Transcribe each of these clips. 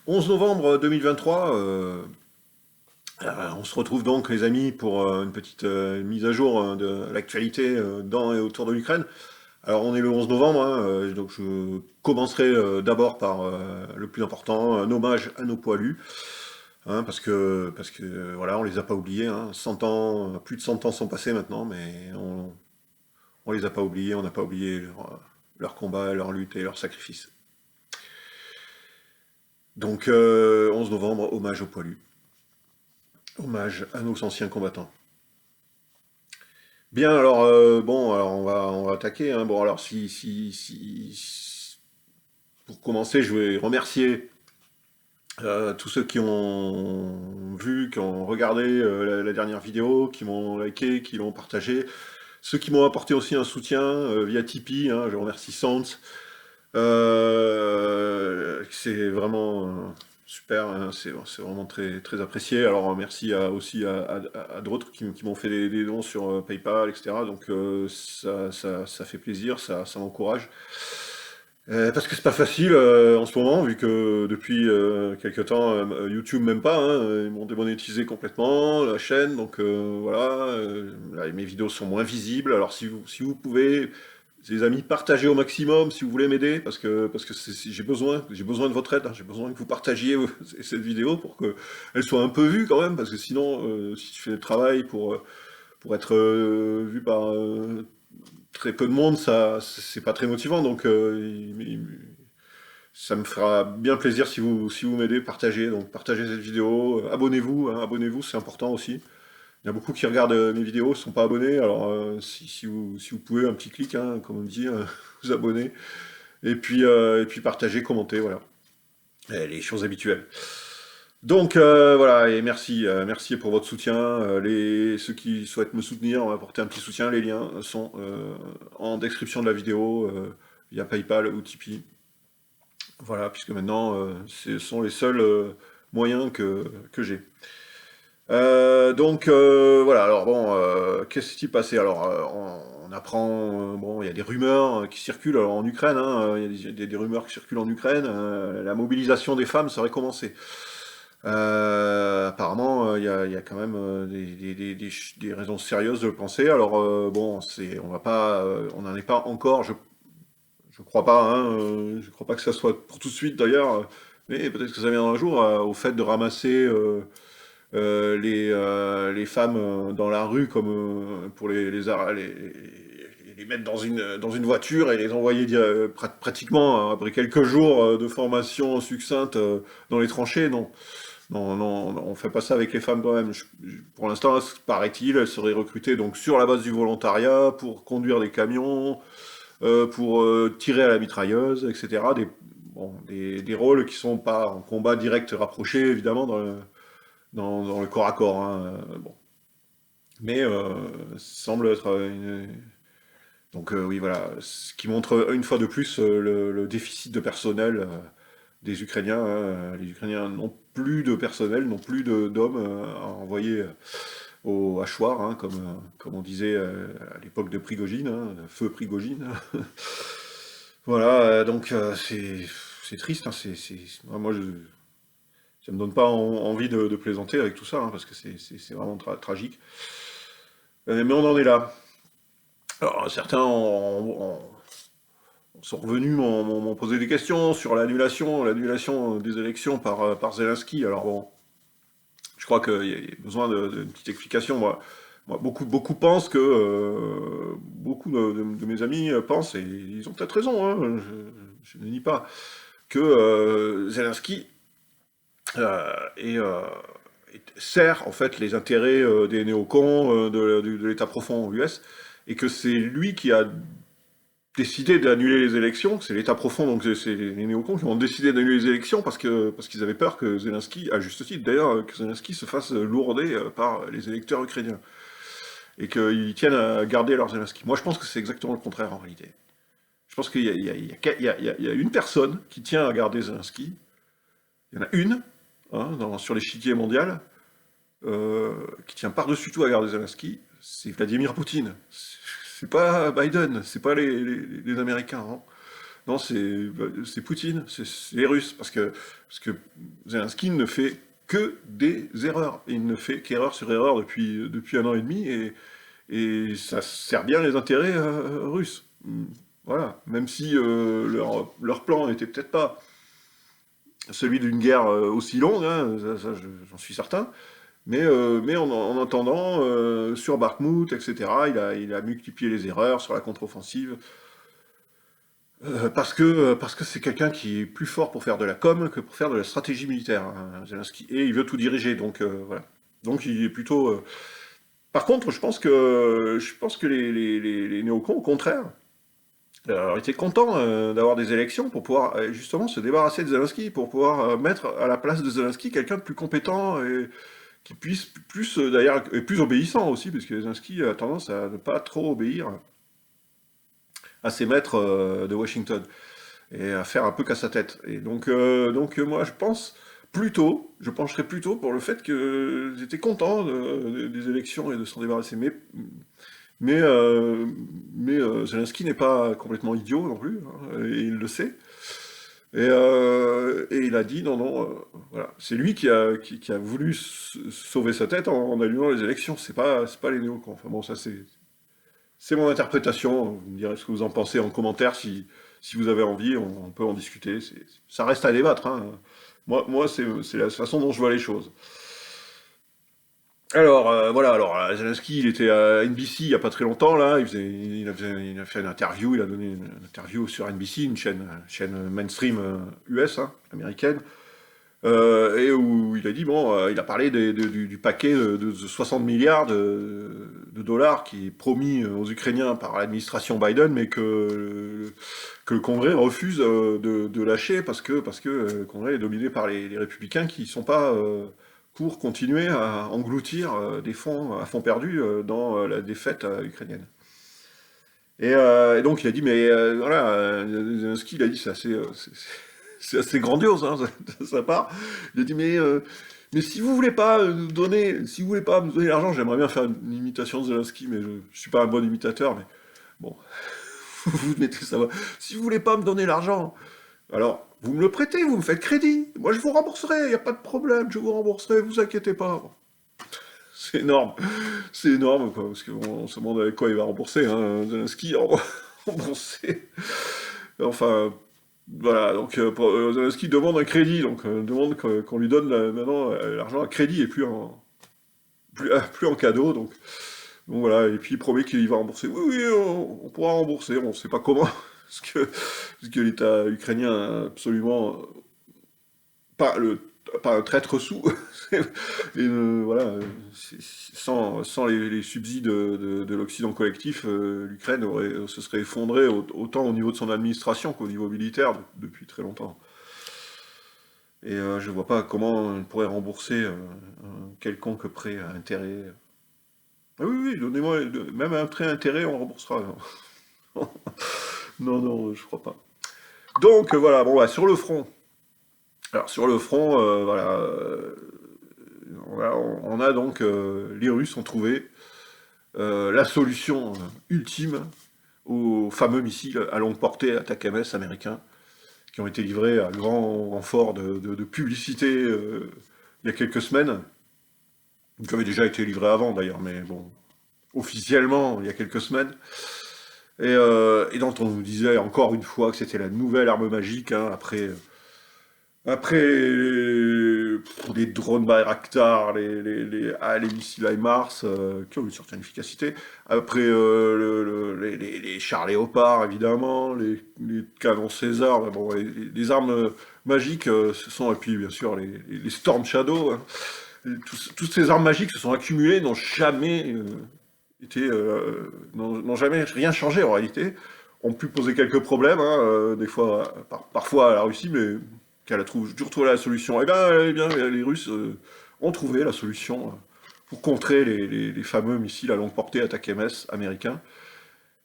11 novembre 2023, on se retrouve donc les amis pour une petite mise à jour de l'actualité dans et autour de l'Ukraine. Alors on est le 11 novembre, hein, donc je commencerai d'abord par le plus important, un hommage à nos poilus, hein, parce que voilà, on les a pas oubliés, hein, 100 ans, plus de 100 ans sont passés maintenant, mais on les a pas oubliés, on n'a pas oublié leur combat, leur lutte et leur sacrifice. Donc 11 novembre, hommage aux poilus. Hommage à nos anciens combattants. Bien, alors bon, alors on va attaquer, hein. Bon, alors pour commencer, je vais remercier tous ceux qui ont vu, qui ont regardé la dernière vidéo, qui m'ont liké, qui l'ont partagé, ceux qui m'ont apporté aussi un soutien via Tipeee, hein. Je remercie Sans. C'est vraiment super, hein, c'est vraiment très, très apprécié. Alors merci aussi à d'autres qui m'ont fait des dons sur PayPal, etc. Donc ça fait plaisir, ça m'encourage. Parce que c'est pas facile en ce moment, vu que depuis quelque temps, YouTube même pas, hein, ils m'ont démonétisé complètement la chaîne, donc voilà, là, mes vidéos sont moins visibles. Alors si vous pouvez, les amis, partagez au maximum si vous voulez m'aider, parce que j'ai besoin de votre aide, hein. J'ai besoin que vous partagiez cette vidéo pour qu'elle soit un peu vue quand même, parce que sinon, si tu fais le travail pour être vu par très peu de monde, ça, c'est pas très motivant, donc ça me fera bien plaisir si vous m'aidez, partagez, donc partagez cette vidéo, abonnez-vous, hein, abonnez-vous, c'est important aussi. Il y a beaucoup qui regardent mes vidéos, ne sont pas abonnés, alors si vous pouvez, un petit clic, hein, comme on dit, vous abonner, et puis partagez, commentez, voilà. Les choses habituelles. Donc voilà, et merci pour votre soutien. Ceux qui souhaitent me soutenir, m'apporter un petit soutien, les liens sont en description de la vidéo, via PayPal ou Tipeee. Voilà, puisque maintenant, ce sont les seuls moyens que j'ai. Donc voilà, alors bon, qu'est-ce qui s'est passé? Alors on apprend, bon, il y a des rumeurs qui circulent alors, en Ukraine, hein, il y a des rumeurs qui circulent en Ukraine, la mobilisation des femmes serait commencée. Apparemment, il y a quand même des raisons sérieuses de le penser. Alors bon, on va pas, on n'en est pas encore, je crois pas, hein, je crois pas que ça soit pour tout de suite d'ailleurs, mais peut-être que ça viendra un jour au fait de ramasser les femmes dans la rue comme pour les mettre dans une voiture et les envoyer pratiquement, hein, après quelques jours de formation succincte dans les tranchées. Non, non, non, non, on fait pas ça avec les femmes quand même. Pour l'instant, paraît-il, elles seraient recrutées donc sur la base du volontariat pour conduire des camions, pour tirer à la mitrailleuse, etc. Des rôles qui sont pas en combat direct rapproché, évidemment, dans le corps à corps, hein, bon. Mais ça semble être donc oui, voilà, ce qui montre une fois de plus le déficit de personnel des Ukrainiens, hein. Les Ukrainiens n'ont plus de personnel, n'ont plus d'hommes à envoyer au hachoir, hein, comme on disait à l'époque de Prigogine, hein, feu Prigogine. Voilà, donc c'est triste, hein, moi, ça me donne pas envie de plaisanter avec tout ça, hein, parce que c'est vraiment tragique. Mais on en est là. Alors, certains sont revenus, m'ont posé des questions sur l'annulation des élections par Zelensky. Alors bon, je crois qu'il y a besoin d'une petite explication. Moi, beaucoup pensent que, beaucoup de mes amis pensent, et ils ont peut-être raison, hein, je ne nie pas, que Zelensky et sert en fait les intérêts des néocons, de l'État profond US, et que c'est lui qui a décidé d'annuler les élections, c'est l'État profond, donc c'est les néocons qui ont décidé d'annuler les élections parce qu'ils avaient peur que Zelensky, à juste titre d'ailleurs, que Zelensky se fasse lourder par les électeurs ukrainiens, et qu'ils tiennent à garder leur Zelensky. Moi je pense que c'est exactement le contraire en réalité. Je pense qu'il y a une personne qui tient à garder Zelensky, il y en a une, hein, sur l'échiquier mondial, qui tient par-dessus tout à garder Zelensky, c'est Vladimir Poutine. C'est pas Biden, c'est pas les Américains, hein. Non, c'est Poutine, c'est les Russes, parce que Zelensky ne fait que des erreurs. Il ne fait qu'erreur sur erreur depuis un an et demi, et ça sert bien les intérêts russes. Voilà, même si leur plan n'était peut-être pas celui d'une guerre aussi longue, hein, j'en suis certain, mais en attendant, sur Bakhmut, etc., il a multiplié les erreurs sur la contre-offensive, parce que c'est quelqu'un qui est plus fort pour faire de la com que pour faire de la stratégie militaire, hein, Zelensky, et il veut tout diriger, donc voilà. Donc il est plutôt... Par contre, je pense que les néocons, au contraire, alors, étaient contents d'avoir des élections pour pouvoir justement se débarrasser de Zelensky, pour pouvoir mettre à la place de Zelensky quelqu'un de plus compétent et qui puisse plus, d'ailleurs, et plus obéissant aussi, parce que Zelensky a tendance à ne pas trop obéir à ses maîtres de Washington et à faire un peu qu'à sa tête. Et donc moi je pencherais plutôt pour le fait que j'étais content des élections et de s'en débarrasser. Mais, euh, mais Zelensky n'est pas complètement idiot non plus, hein, et il le sait. Et il a dit non, non, voilà. C'est lui qui a voulu sauver sa tête en annulant les élections. C'est pas les néocons. Enfin bon, ça c'est mon interprétation. Vous me direz ce que vous en pensez en commentaire si vous avez envie, on peut en discuter. Ça reste à débattre, hein. Moi c'est la façon dont je vois les choses. Alors, voilà, alors Zelensky, il était à NBC il y a pas très longtemps, là, il a fait une interview, il a donné une interview sur NBC, une chaîne mainstream US, hein, américaine, et où il a dit, bon, il a parlé du paquet de 60 milliards de dollars qui est promis aux Ukrainiens par l'administration Biden, mais que le Congrès refuse de lâcher parce que le Congrès est dominé par les républicains qui sont pas pour continuer à engloutir des fonds à fonds perdus dans la défaite ukrainienne. Et donc il a dit, mais voilà, Zelensky, il a dit, c'est assez grandiose, hein, de sa part. Il a dit, mais si vous voulez pas nous donner, si vous voulez pas me donner l'argent, j'aimerais bien faire une imitation de Zelensky, mais je suis pas un bon imitateur, mais bon, vous mettez ça. Si vous voulez pas me donner l'argent, alors vous me le prêtez, vous me faites crédit. Moi je vous rembourserai, il n'y a pas de problème, je vous rembourserai, vous inquiétez pas. Bon, c'est énorme, quoi, parce qu'on se demande avec quoi il va rembourser, hein, Zelensky, rembourser. Enfin, voilà, donc Zelensky demande un crédit, donc demande qu'on lui donne maintenant l'argent à crédit et plus en cadeau, donc voilà, et puis il promet qu'il va rembourser. Oui, oui, on pourra rembourser, on ne sait pas comment, parce que l'État ukrainien a absolument pas, pas un traître sous, et voilà, sans les subsides de l'Occident collectif, l'Ukraine se serait effondrée autant au niveau de son administration qu'au niveau militaire depuis très longtemps. Et je vois pas comment on pourrait rembourser un quelconque prêt à intérêt. Ah oui, oui, donnez-moi, même un prêt à intérêt, on remboursera. Non, non, je crois pas. Donc voilà, bon, bah, sur le front. Alors sur le front, voilà, on a donc les Russes ont trouvé la solution ultime aux fameux missiles à longue portée ATACMS américains qui ont été livrés à grand renfort de publicité il y a quelques semaines, qui avaient déjà été livrés avant d'ailleurs, mais bon, officiellement il y a quelques semaines. Et dont on nous disait encore une fois que c'était la nouvelle arme magique, hein, après les drones Bayraktar, les missiles HIMARS, qui ont une certaine efficacité, après les chars Léopard, évidemment, les canons César, bon, les armes magiques, ce sont, et puis bien sûr les Storm Shadow, hein. Toutes ces armes magiques se sont accumulées, n'ont jamais rien changé en réalité, ont pu poser quelques problèmes, hein, des fois, parfois à la Russie, mais qu'elle a toujours trouvé la solution. Eh bien les Russes ont trouvé la solution pour contrer les fameux missiles à longue portée ATACMS américains.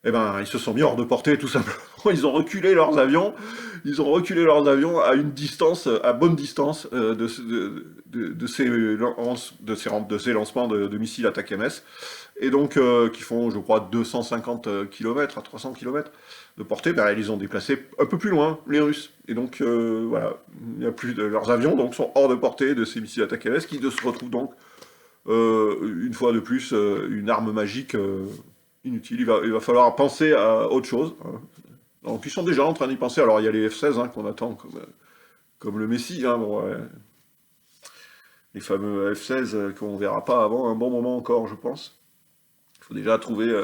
Eh ben, ils se sont mis hors de portée, tout simplement. Ils ont reculé leurs avions. Ils ont reculé leurs avions à une distance, à bonne distance de ces lancements de missiles ATACMS. et donc qui font, je crois, 250 km à 300 km de portée, ben, ils les ont déplacés un peu plus loin, les Russes. Et donc, voilà, il n'y a plus de, leurs avions donc, sont hors de portée de ces missiles ATACMS qui se retrouvent donc, une fois de plus, une arme magique inutile. Il va falloir penser à autre chose, hein. Donc, ils sont déjà en train d'y penser. Alors, il y a les F-16 hein, qu'on attend comme le Messie, hein, bon, ouais. Les fameux F-16 qu'on verra pas avant un bon moment encore, je pense. Il faut déjà trouver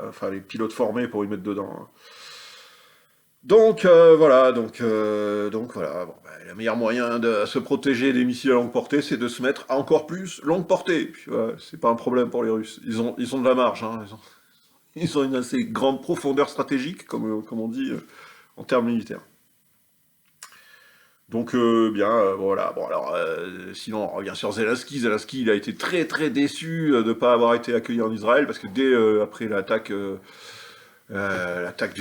enfin, les pilotes formés pour y mettre dedans, hein. Donc voilà, donc voilà. Bon, ben, le meilleur moyen de se protéger des missiles à longue portée, c'est de se mettre à encore plus longue portée. Puis, voilà, c'est pas un problème pour les Russes. Ils ont de la marge, hein. Ils ont une assez grande profondeur stratégique, comme on dit en termes militaires. Donc bien, voilà. Bon alors, sinon on revient sur Zelensky. Zelensky, il a été très très déçu de ne pas avoir été accueilli en Israël parce que dès après l'attaque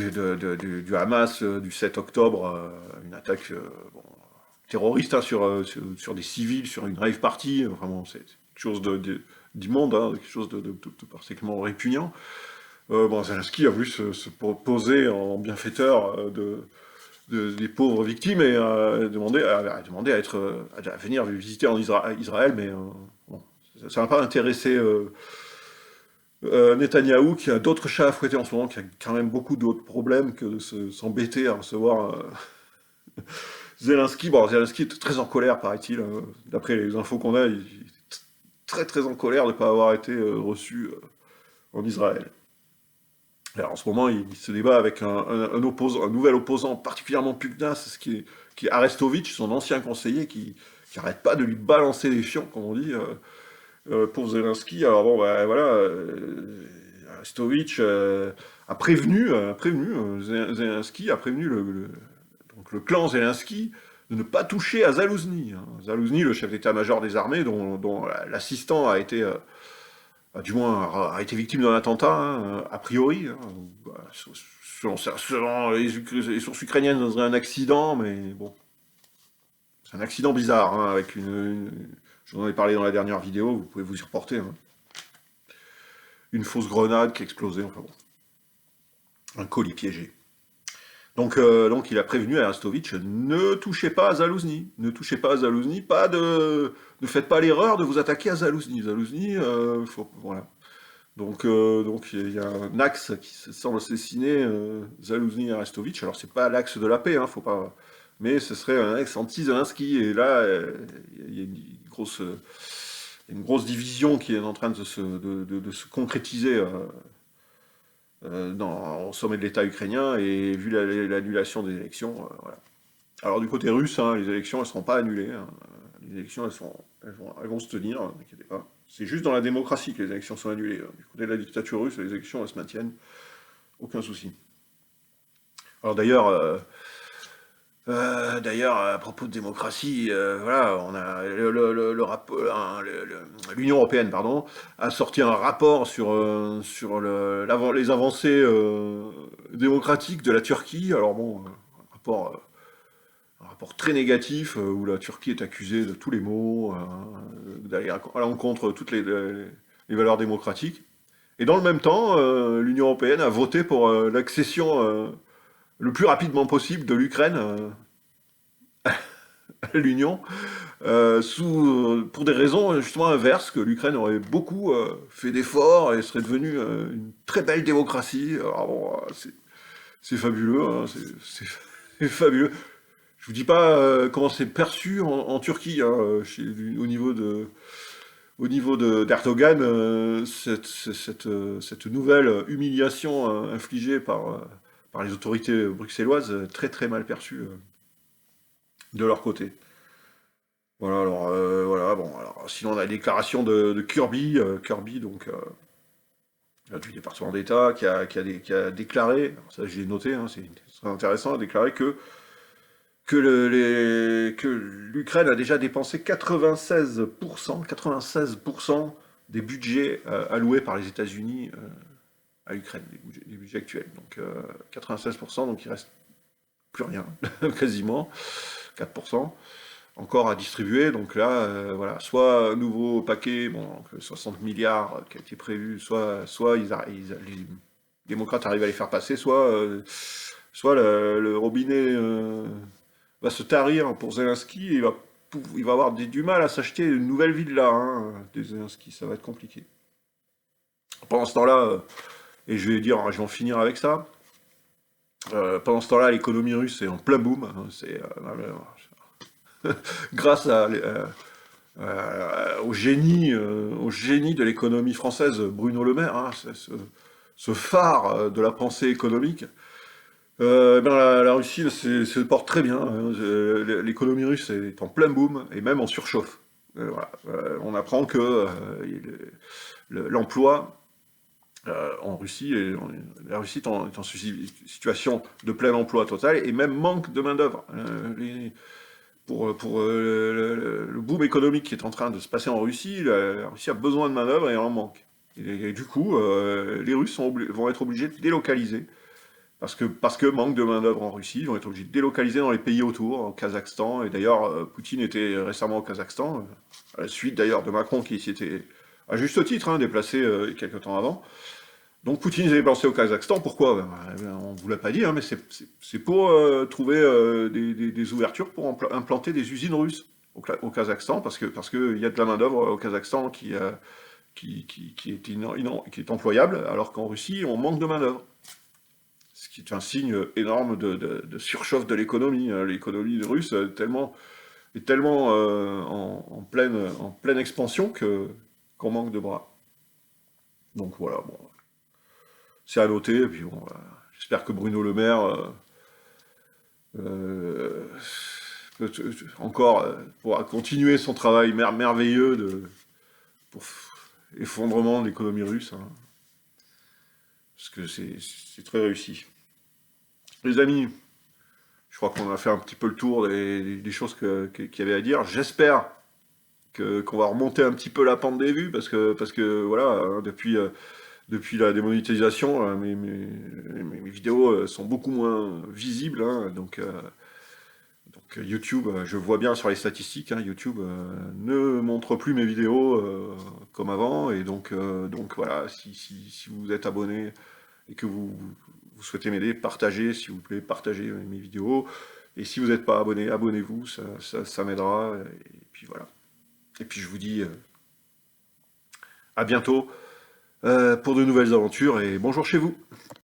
du Hamas du 7 octobre, une attaque bon, terroriste hein, sur des civils, sur une rave party, vraiment c'est quelque chose d'immonde, hein, quelque chose de particulièrement répugnant. Bon, Zelensky a voulu se poser en bienfaiteur des pauvres victimes et demander à venir visiter en Israël, mais bon, ça n'a pas intéressé Netanyahou, qui a d'autres chats à fouetter en ce moment, qui a quand même beaucoup d'autres problèmes que de s'embêter à recevoir Zelensky. Bon, Zelensky est très en colère, paraît-il. D'après les infos qu'on a, il est très très en colère de ne pas avoir été reçu en Israël. Alors, en ce moment, il se débat avec un nouvel opposant particulièrement pugnace, qui est Arestovitch, son ancien conseiller, qui n'arrête pas de lui balancer des fions, comme on dit, pour Zelensky. Alors bon, bah, voilà, Arestovitch Zelensky a prévenu donc le clan Zelensky de ne pas toucher à Zalouzny, hein. Zalouzny, le chef d'état-major des armées, dont l'assistant a été du moins a été victime d'un attentat, hein, a priori, hein. Bah, selon les sources ukrainiennes, ça serait un accident, mais bon, c'est un accident bizarre, hein, avec je vous en ai parlé dans la dernière vidéo, vous pouvez vous y reporter, hein. Une fausse grenade qui a explosé, enfin bon, un colis piégé. Donc il a prévenu à Arestovitch, ne touchez pas à Zalouzny, ne touchez pas à Zalouzny, ne faites pas l'erreur de vous attaquer à Zalouzny. Zalouzny, voilà. Donc il y a un axe qui semble assassiner Zalouzny et Arestovitch. Alors c'est pas l'axe de la paix, hein, faut pas, mais ce serait un axe anti-Zelensky. Et là, il y a une grosse division qui est en train de se concrétiser au sommet de l'État ukrainien, et vu l'annulation des élections, voilà. Alors du côté russe, hein, les élections, elles ne seront pas annulées, hein. Les élections, elles vont se tenir, hein, n'inquiétez pas. C'est juste dans la démocratie que les élections sont annulées, hein. Du côté de la dictature russe, les élections, elles se maintiennent, aucun souci. Alors d'ailleurs, à propos de démocratie, voilà, on a l'Union européenne, pardon, a sorti un rapport sur les avancées démocratiques de la Turquie. Alors bon, un rapport très négatif où la Turquie est accusée de tous les maux, d'aller à l'encontre de toutes les valeurs démocratiques. Et dans le même temps, l'Union européenne a voté pour l'accession le plus rapidement possible de l'Ukraine à l'Union, pour des raisons justement inverses, que l'Ukraine aurait beaucoup fait d'efforts et serait devenue une très belle démocratie. Alors bon, c'est fabuleux, hein, c'est fabuleux. Je vous dis pas comment c'est perçu en Turquie, hein, au niveau d'Erdogan, cette nouvelle humiliation infligée par les autorités bruxelloises, très très mal perçue de leur côté. Voilà, alors, voilà, bon, alors, sinon on a la déclaration de Kirby, donc, du département d'État, qui a déclaré, alors ça j'ai noté, hein, c'est très intéressant, a déclaré que l'Ukraine a déjà dépensé 96% des budgets alloués par les États-Unis à l'Ukraine, les budgets actuels. Donc 96%, donc il reste plus rien, quasiment, 4%. encore à distribuer. Donc là, voilà, soit un nouveau paquet, bon, donc 60 milliards qui a été prévu, soit les démocrates arrivent à les faire passer, soit le robinet va se tarir pour Zelensky et il va avoir du mal à s'acheter une nouvelle villa, hein, de Zelensky, ça va être compliqué. Pendant ce temps-là, et je vais dire, je vais en finir avec ça, pendant ce temps-là, l'économie russe est en plein boom, hein, grâce au génie de l'économie française, Bruno Le Maire, hein, ce phare de la pensée économique. Ben la Russie se porte très bien, hein. L'économie russe est en plein boom et même en surchauffe. Voilà. On apprend que l'emploi en Russie, la Russie est en situation de plein emploi total et même manque de main-d'œuvre. Pour le boom économique qui est en train de se passer en Russie, la Russie a besoin de main-d'œuvre et elle en manque. Et du coup, les Russes vont être obligés de délocaliser. Parce que manque de main-d'œuvre en Russie, ils vont être obligés de délocaliser dans les pays autour, au Kazakhstan. Et d'ailleurs, Poutine était récemment au Kazakhstan, à la suite d'ailleurs de Macron qui s'y était, à juste titre, hein, déplacé quelques temps avant. Donc Poutine s'est déplacé au Kazakhstan. Pourquoi? On ne vous l'a pas dit, hein, mais c'est pour trouver des ouvertures pour implanter des usines russes au Kazakhstan, parce que il y a de la main-d'œuvre au Kazakhstan qui est employable, alors qu'en Russie, on manque de main-d'œuvre. Ce qui est un signe énorme de surchauffe de l'économie, hein. L'économie russe est tellement en pleine expansion qu'on manque de bras. Donc voilà, bon, c'est à noter. Et puis bon, j'espère que Bruno Le Maire euh, encore pourra continuer son travail merveilleux pour effondrement de l'économie russe, hein, parce que c'est très réussi. Les amis, je crois qu'on a fait un petit peu le tour des choses qu'il y avait à dire. J'espère qu'on va remonter un petit peu la pente des vues, parce que voilà, hein, depuis la démonétisation, mes vidéos sont beaucoup moins visibles, hein. Donc YouTube, je vois bien sur les statistiques, hein, YouTube ne montre plus mes vidéos comme avant, et donc voilà, si vous êtes abonné et que vous souhaitez m'aider, partagez, s'il vous plaît, partagez mes vidéos. Et si vous n'êtes pas abonné, abonnez-vous, ça m'aidera. Et puis voilà. Et puis je vous dis à bientôt pour de nouvelles aventures et bonjour chez vous.